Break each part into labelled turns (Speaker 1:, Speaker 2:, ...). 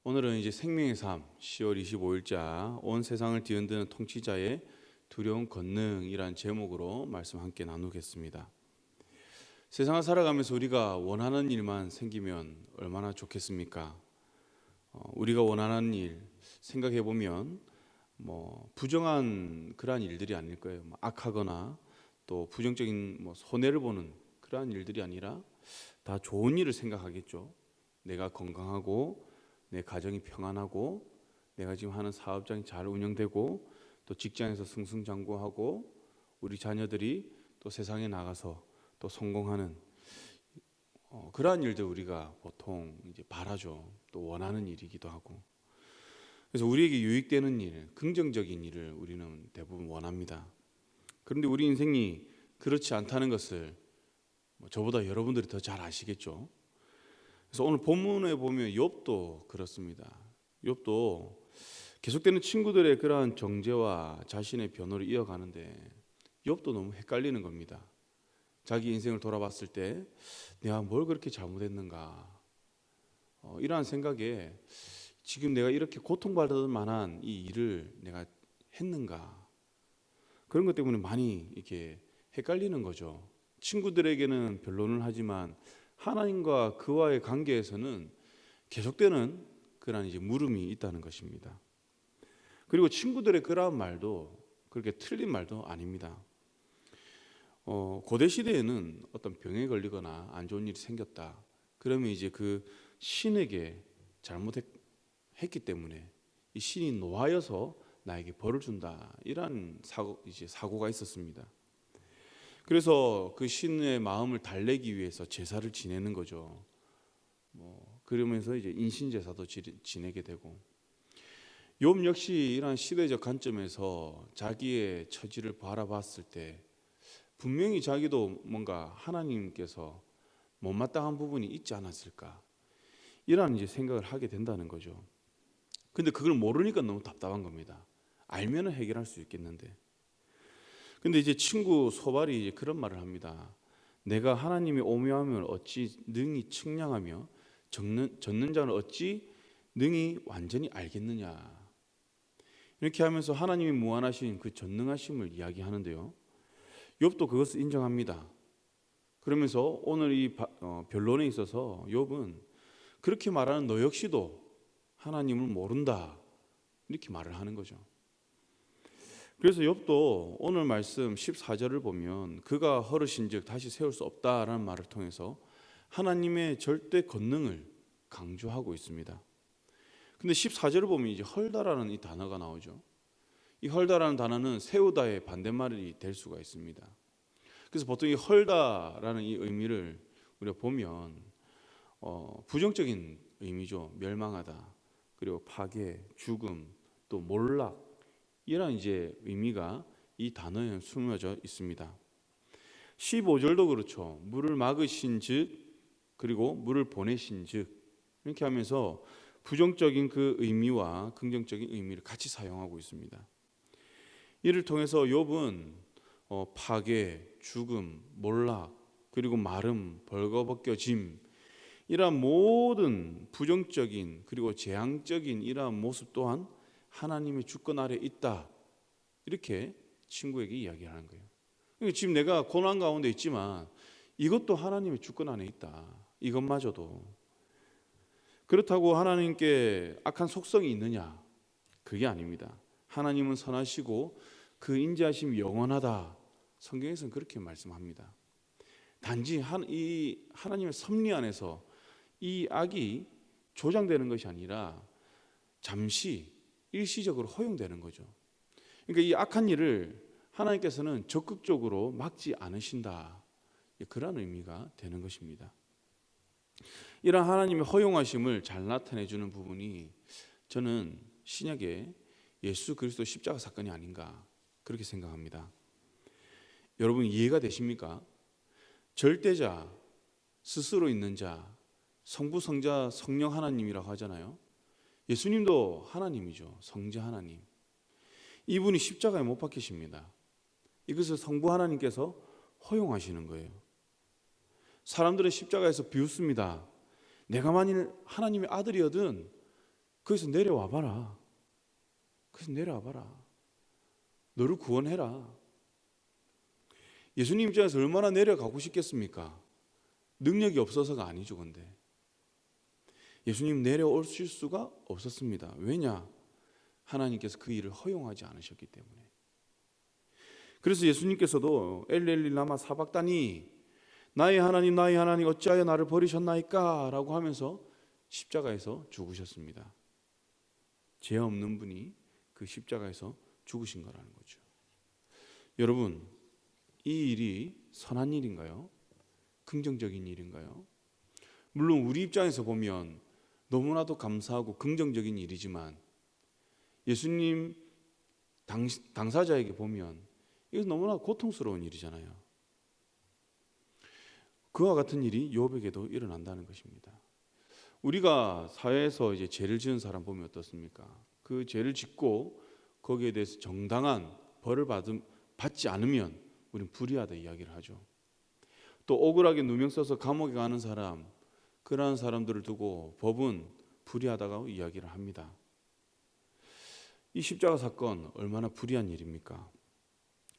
Speaker 1: 오늘은 이제 생명의 삶 10월 25일자 온 세상을 뒤흔드는 통치자의 두려운 권능이란 제목으로 말씀 함께 나누겠습니다. 세상을 살아가면서 우리가 원하는 일만 생기면 얼마나 좋겠습니까? 우리가 원하는 일 생각해 보면 부정한 그러한 일들이 아닐 거예요. 악하거나 또 부정적인 손해를 보는 그러한 일들이 아니라 다 좋은 일을 생각하겠죠. 내가 건강하고 내 가정이 평안하고 내가 지금 하는 사업장이 잘 운영되고 또 직장에서 승승장구하고 우리 자녀들이 또 세상에 나가서 또 성공하는 그러한 일들 우리가 보통 이제 바라죠. 또 원하는 일이기도 하고. 그래서 우리에게 유익되는 일, 긍정적인 일을 우리는 대부분 원합니다. 그런데 우리 인생이 그렇지 않다는 것을 저보다 여러분들이 더 잘 아시겠죠. 그래서 오늘 본문에 보면 욥도 그렇습니다. 욥도 계속되는 친구들의 그러한 정죄와 자신의 변호를 이어가는데 욥도 너무 헷갈리는 겁니다. 자기 인생을 돌아봤을 때 내가 뭘 그렇게 잘못했는가, 이러한 생각에 지금 내가 이렇게 고통받을 만한 이 일을 내가 했는가, 그런 것 때문에 많이 이렇게 헷갈리는 거죠. 친구들에게는 변론을 하지만 하나님과 그와의 관계에서는 계속되는 그런 이제 물음이 있다는 것입니다. 그리고 친구들의 그러한 말도 그렇게 틀린 말도 아닙니다. 고대 시대에는 어떤 병에 걸리거나 안 좋은 일이 생겼다. 그러면 이제 그 신에게 잘못했기 때문에 이 신이 노하여서 나에게 벌을 준다. 이런 사고가 있었습니다. 그래서 그 신의 마음을 달래기 위해서 제사를 지내는 거죠. 그러면서 이제 인신제사도 지내게 되고, 욥 역시 이러한 시대적 관점에서 자기의 처지를 바라봤을 때 분명히 자기도 뭔가 하나님께서 못마땅한 부분이 있지 않았을까, 이런 이제 생각을 하게 된다는 거죠. 근데 그걸 모르니까 너무 답답한 겁니다. 알면은 해결할 수 있겠는데. 근데 이제 친구 소발이 이제 그런 말을 합니다. 내가 하나님의 오묘함을 어찌 능히 측량하며 젖는 자는 어찌 능히 완전히 알겠느냐. 이렇게 하면서 하나님이 무한하신 그 전능하심을 이야기하는데요. 욥도 그것을 인정합니다. 그러면서 오늘 이 변론에 있어서 욥은 그렇게 말하는 너 역시도 하나님을 모른다, 이렇게 말을 하는 거죠. 그래서 욥도 오늘 말씀 14절을 보면 그가 헐으신즉 다시 세울 수 없다라는 말을 통해서 하나님의 절대 권능을 강조하고 있습니다. 근데 14절을 보면 이제 헐다라는 이 단어가 나오죠. 이 헐다라는 단어는 세우다의 반대말이 될 수가 있습니다. 그래서 보통 이 헐다라는 이 의미를 우리가 보면 부정적인 의미죠. 멸망하다, 그리고 파괴, 죽음, 또 몰락, 이런 이제 의미가 이 단어에 숨어져 있습니다. 15절도 그렇죠. 물을 막으신 즉, 그리고 물을 보내신 즉, 이렇게 하면서 부정적인 그 의미와 긍정적인 의미를 같이 사용하고 있습니다. 이를 통해서 욥은 파괴, 죽음, 몰락, 그리고 마름, 벌거벗겨짐, 이러한 모든 부정적인 그리고 재앙적인 이러한 모습 또한 하나님의 주권 아래 있다, 이렇게 친구에게 이야기하는 거예요. 그러니까 지금 내가 고난 가운데 있지만 이것도 하나님의 주권 안에 있다, 이것마저도. 그렇다고 하나님께 악한 속성이 있느냐? 그게 아닙니다. 하나님은 선하시고 그 인자하심이 영원하다, 성경에서는 그렇게 말씀합니다. 단지 이 하나님의 섭리 안에서 이 악이 조장되는 것이 아니라 잠시 일시적으로 허용되는 거죠. 그러니까 이 악한 일을 하나님께서는 적극적으로 막지 않으신다, 그런 의미가 되는 것입니다. 이런 하나님의 허용하심을 잘 나타내 주는 부분이 저는 신약의 예수 그리스도 십자가 사건이 아닌가, 그렇게 생각합니다. 여러분 이해가 되십니까? 절대자, 스스로 있는 자, 성부, 성자, 성령 하나님이라고 하잖아요. 예수님도 하나님이죠. 성자 하나님. 이분이 십자가에 못 박히십니다. 이것을 성부 하나님께서 허용하시는 거예요. 사람들은 십자가에서 비웃습니다. 내가 만일 하나님의 아들이거든 거기서 내려와 봐라. 거기서 내려와 봐라. 너를 구원해라. 예수님 입장에서 얼마나 내려가고 싶겠습니까? 능력이 없어서가 아니죠. 근데 예수님 내려오실 수가 없었습니다. 왜냐? 하나님께서 그 일을 허용하지 않으셨기 때문에. 그래서 예수님께서도 엘리 라마 사박다니, 나의 하나님 나의 하나님 어찌하여 나를 버리셨나이까 라고 하면서 십자가에서 죽으셨습니다. 죄 없는 분이 그 십자가에서 죽으신 거라는 거죠. 여러분, 이 일이 선한 일인가요? 긍정적인 일인가요? 물론 우리 입장에서 보면 너무나도 감사하고 긍정적인 일이지만 예수님 당사자에게 보면 이건 너무나 고통스러운 일이잖아요. 그와 같은 일이 욥에게도 일어난다는 것입니다. 우리가 사회에서 이제 죄를 지은 사람 보면 어떻습니까? 그 죄를 짓고 거기에 대해서 정당한 벌을 받지 않으면 우리는 불의하다 이야기를 하죠. 또 억울하게 누명 써서 감옥에 가는 사람, 그러한 사람들을 두고 법은 불의하다고 이야기를 합니다. 이 십자가 사건 얼마나 불의한 일입니까?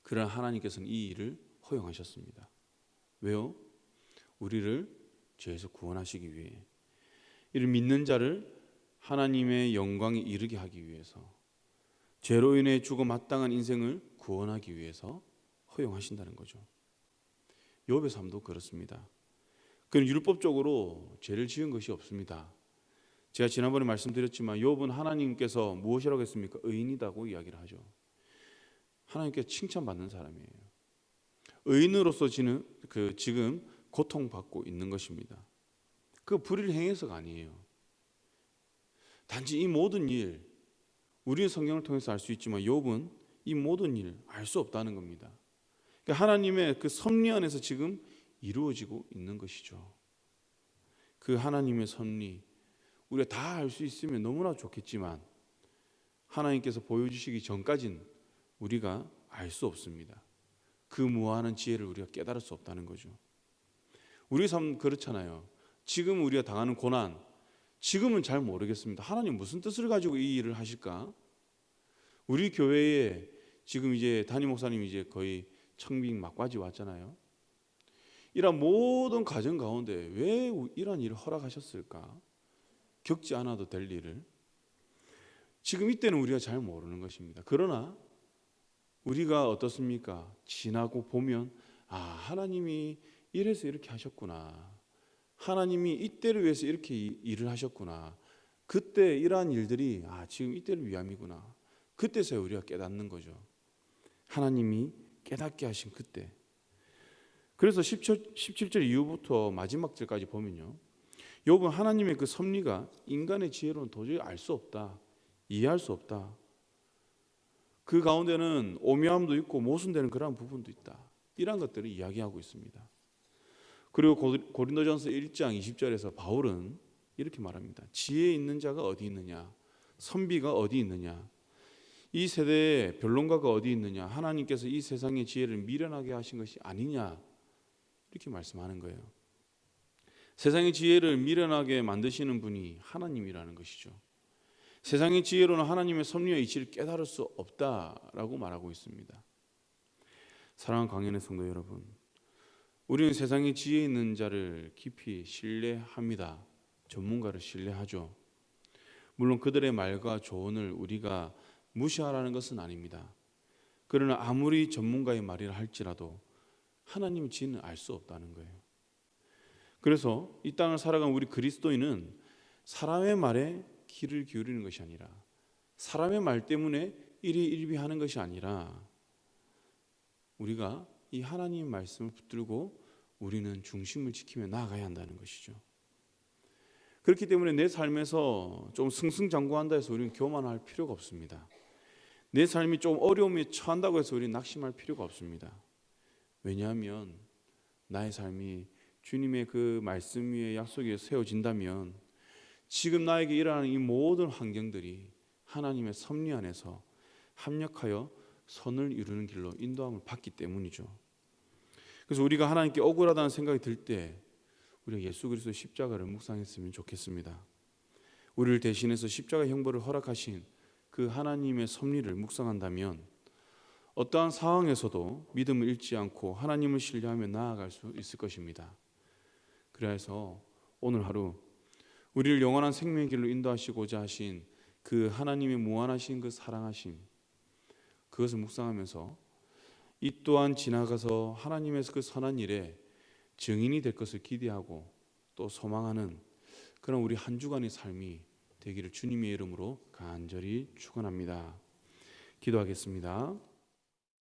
Speaker 1: 그러나 하나님께서는 이 일을 허용하셨습니다. 왜요? 우리를 죄에서 구원하시기 위해, 이를 믿는 자를 하나님의 영광에 이르게 하기 위해서, 죄로 인해 죽어 마땅한 인생을 구원하기 위해서 허용하신다는 거죠. 욥의 삶도 그렇습니다. 그는 율법적으로 죄를 지은 것이 없습니다. 제가 지난번에 말씀드렸지만 욥은 하나님께서 무엇이라고 했습니까? 의인이라고 이야기를 하죠. 하나님께 칭찬받는 사람이에요. 의인으로서 지금 고통받고 있는 것입니다. 그 불의를 행해서가 아니에요. 단지 이 모든 일, 우리의 성경을 통해서 알 수 있지만 욥은 이 모든 일 알 수 없다는 겁니다. 그러니까 하나님의 그 섭리 안에서 지금 이루어지고 있는 것이죠. 그 하나님의 섭리, 우리가 다 알 수 있으면 너무나 좋겠지만 하나님께서 보여주시기 전까지는 우리가 알 수 없습니다. 그 무한한 지혜를 우리가 깨달을 수 없다는 거죠. 우리 삶 그렇잖아요. 지금 우리가 당하는 고난, 지금은 잘 모르겠습니다. 하나님 무슨 뜻을 가지고 이 일을 하실까? 우리 교회에 지금 이제 담임 목사님이 이제 거의 청빙 막바지 왔잖아요. 이런 모든 가정 가운데 왜 이런 일을 허락하셨을까? 겪지 않아도 될 일을. 지금 이때는 우리가 잘 모르는 것입니다. 그러나 우리가 어떻습니까? 지나고 보면 하나님이 이래서 이렇게 하셨구나. 하나님이 이때를 위해서 이렇게 일을 하셨구나. 그때 이러한 일들이 지금 이때를 위함이구나. 그때서야 우리가 깨닫는 거죠. 하나님이 깨닫게 하신 그때. 그래서 17절 이후부터 마지막 절까지 보면요, 욥은 하나님의 그 섭리가 인간의 지혜로는 도저히 알 수 없다, 이해할 수 없다, 그 가운데는 오묘함도 있고 모순되는 그러한 부분도 있다, 이런 것들을 이야기하고 있습니다. 그리고 고린도전서 1장 20절에서 바울은 이렇게 말합니다. 지혜 있는 자가 어디 있느냐, 선비가 어디 있느냐, 이 세대의 변론가가 어디 있느냐, 하나님께서 이 세상의 지혜를 미련하게 하신 것이 아니냐, 이렇게 말씀하는 거예요. 세상의 지혜를 미련하게 만드시는 분이 하나님이라는 것이죠. 세상의 지혜로는 하나님의 섭리와 이치를 깨달을 수 없다라고 말하고 있습니다. 사랑하는 광연의 성도 여러분, 우리는 세상의 지혜 있는 자를 깊이 신뢰합니다. 전문가를 신뢰하죠. 물론 그들의 말과 조언을 우리가 무시하라는 것은 아닙니다. 그러나 아무리 전문가의 말이라 할지라도 하나님의 지혜는 알 수 없다는 거예요. 그래서 이 땅을 살아간 우리 그리스도인은 사람의 말에 귀를 기울이는 것이 아니라, 사람의 말 때문에 일희일비하는 것이 아니라, 우리가 이 하나님의 말씀을 붙들고 우리는 중심을 지키며 나아가야 한다는 것이죠. 그렇기 때문에 내 삶에서 좀 승승장구한다 해서 우리는 교만할 필요가 없습니다. 내 삶이 좀 어려움에 처한다고 해서 우리는 낙심할 필요가 없습니다. 왜냐하면 나의 삶이 주님의 그 말씀 위에 약속 위에 세워진다면 지금 나에게 일어나는 이 모든 환경들이 하나님의 섭리 안에서 합력하여 선을 이루는 길로 인도함을 받기 때문이죠. 그래서 우리가 하나님께 억울하다는 생각이 들 때 우리가 예수 그리스도의 십자가를 묵상했으면 좋겠습니다. 우리를 대신해서 십자가 형벌을 허락하신 그 하나님의 섭리를 묵상한다면 어떠한 상황에서도 믿음을 잃지 않고 하나님을 신뢰하며 나아갈 수 있을 것입니다. 그래서 오늘 하루 우리를 영원한 생명의 길로 인도하시고자 하신 그 하나님의 무한하신 그 사랑하심, 그것을 묵상하면서 이 또한 지나가서 하나님의 그 선한 일에 증인이 될 것을 기대하고 또 소망하는 그런 우리 한 주간의 삶이 되기를 주님의 이름으로 간절히 축원합니다. 기도하겠습니다.